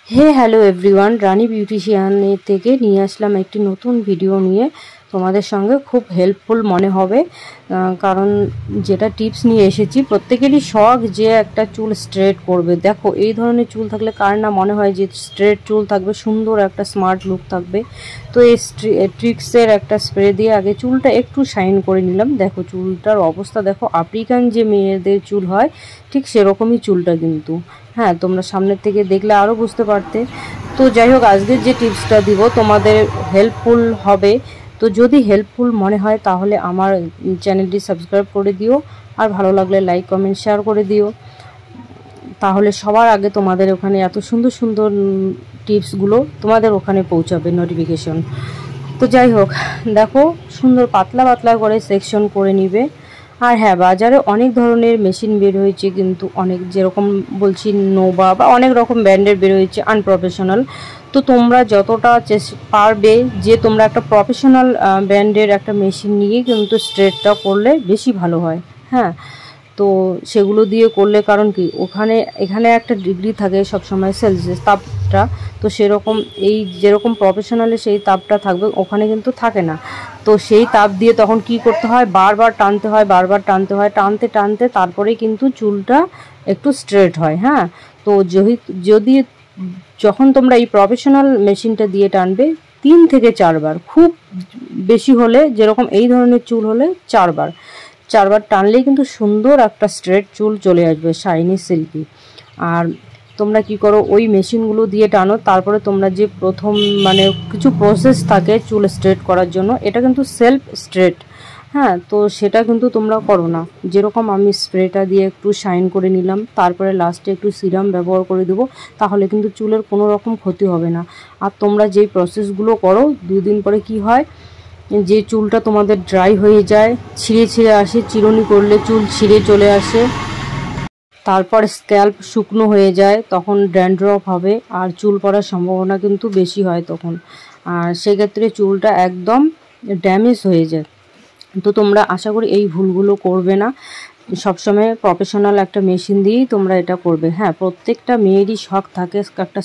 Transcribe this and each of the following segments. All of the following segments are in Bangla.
হ্যালো এভরিওয়ান, রানী বিউটিশিয়ানের থেকে নিয়ে আসলাম একটি নতুন ভিডিও নিয়ে। তোমাদের সঙ্গে খুব হেল্পফুল মনে হবে, কারণ যেটা টিপস নিয়ে এসেছি প্রত্যেকেরই শখ যে একটা চুল স্ট্রেট করবে। দেখো, এই ধরনের চুল থাকলে কার না মনে হয় যে স্ট্রেট চুল থাকবে, সুন্দর একটা স্মার্ট লুক থাকবে। তো এই ট্রিক্সের একটা স্প্রে দিয়ে আগে চুলটা একটু শাইন করে নিলাম। দেখো চুলটার অবস্থা দেখো, আফ্রিকান যে মেয়েদের চুল হয় ঠিক সেরকমই চুলটা কিন্তু। হ্যাঁ, তোমরা সামনের থেকে দেখলে আরও বুঝতে পারতে। তো যাই হোক, আজকের যে টিপসটা দিব তোমাদের হেল্পফুল হবে। তো যদি হেল্পফুল মনে হয় তাহলে আমার চ্যানেলটি সাবস্ক্রাইব করে দিও, আর ভালো লাগলে লাইক কমেন্ট শেয়ার করে দিও। তাহলে সবার আগে তোমাদের ওখানে এত সুন্দর সুন্দর টিপসগুলো তোমাদের ওখানে পৌঁছাবে নোটিফিকেশন। তো যাই হোক, দেখো সুন্দর পাতলা পাতলা করে সেকশন করে নিবে। আর হ্যাঁ, বাজারে অনেক ধরনের মেশিন বের হয়েছে, কিন্তু অনেক যেরকম বলছি নোভা বা অনেক রকম ব্র্যান্ডের বের হয়েছে আনপ্রফেশনাল। তো তোমরা যতটা পারবে যে তোমরা একটা প্রফেশনাল ব্র্যান্ডের একটা মেশিন নিয়ে কিন্তু স্ট্রেটটা করলে বেশি ভালো হয়। হ্যাঁ, তো সেগুলো দিয়ে করলে, কারণ কি এখানে একটা ডিগ্রি থাকে সবসময় সেলসিয়াস তাপটা। তো সেরকম এই যেরকম প্রফেশনালে সেই তাপটা থাকবে, ওখানে কিন্তু থাকে না। তো সেই তাপ দিয়ে তখন কি করতে হয়, বারবার টানতে হয়, টানতে টানতে তারপরে কিন্তু চুলটা একটু স্ট্রেট হয়। হ্যাঁ, তো যদি যখন তোমরা এই প্রফেশনাল মেশিনটা দিয়ে টানবে 3 থেকে 4 বার, খুব বেশি হলে যেরকম এই ধরনের চুল হলে 4 বার টানলেই কিন্তু সুন্দর একটা স্ট্রেট চুল চলে আসবে, শাইনি সিল্কি। আর তোমরা কি করো, ওই মেশিনগুলো দিয়ে টানো, তারপরে তোমরা যে প্রথম কিছু প্রসেস থাকে চুল স্ট্রেট করার জন্য, এটা কিন্তু সেলফ স্ট্রেট। হ্যাঁ, তো সেটা কিন্তু তোমরা করো না। যেরকম আমি স্প্রেটা দিয়ে একটু শাইন করে নিলাম, তারপরে লাস্টে একটু সিরাম ব্যবহার করে দেবো, তাহলে কিন্তু চুলের কোনো রকম ক্ষতি হবে না। আর তোমরা যেই প্রসেসগুলো করো 2 দিন পরে কি হয়, যে চুলটা তোমাদের ড্রাই হয়ে যায়, ছিঁড়ে আসে, চিরুনি করলে চুল ছিঁড়ে চলে আসে, তারপর স্ক্যাল্প শুকনো হয়ে যায়, তখন ড্যান্ড্রফ হবে আর চুল পড়ার সম্ভাবনা কিন্তু বেশি হয় তখন। আর সেক্ষেত্রে চুলটা একদম ড্যামেজ হয়ে যায়। তো তোমরা আশা করি এই ভুলগুলো করবে না, সবসময় প্রফেশনাল একটা মেশিন দিয়েই তোমরা এটা করবে। হ্যাঁ, প্রত্যেকটা মেয়েরই শখ থাকে একটা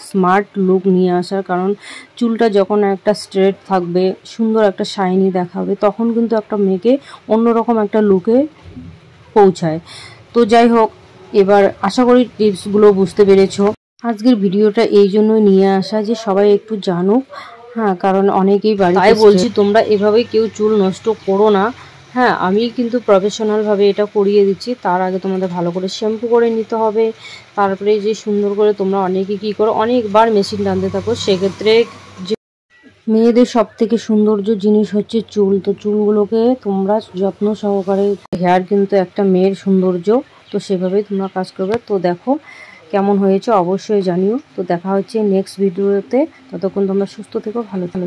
স্মার্ট লুক নিয়ে আসার, কারণ চুলটা যখন একটা স্ট্রেট থাকবে, সুন্দর একটা শাইনি দেখাবে, তখন কিন্তু একটা মেয়েকে অন্যরকম একটা লুকে পৌঁছায়। তো যাই হোক, এবার আশা করি টিপসগুলো বুঝতে পেরেছো। আজকের ভিডিওটা এই জন্যই নিয়ে আসা যে সবাই একটু জানুক। হ্যাঁ, কারণ অনেকেই তাই বলছি তোমরা এভাবে কেউ চুল নষ্ট করো না। হ্যাঁ, আমি কিন্তু প্রফেশনালভাবে এটা করিয়ে দিচ্ছি। তার আগে তোমাদের ভালো করে শ্যাম্পু করে নিতে হবে, তারপরে যে সুন্দর করে তোমরা অনেকে কী করো, অনেকবার মেশিন টানতে থাকো। সেক্ষেত্রে যে মেয়েদের সব থেকে সৌন্দর্য জিনিস হচ্ছে চুল। তো চুলগুলোকে তোমরা যত্ন সহকারে, হেয়ার কিন্তু একটা মেয়ের সৌন্দর্য, তো সেভাবেই তোমরা কাজ করবে। তো দেখো কেমন হয়েছে অবশ্যই জানিও। তো দেখা হচ্ছে নেক্সট ভিডিওতে, ততক্ষণ তোমরা সুস্থ থেকো, ভালো থেকো।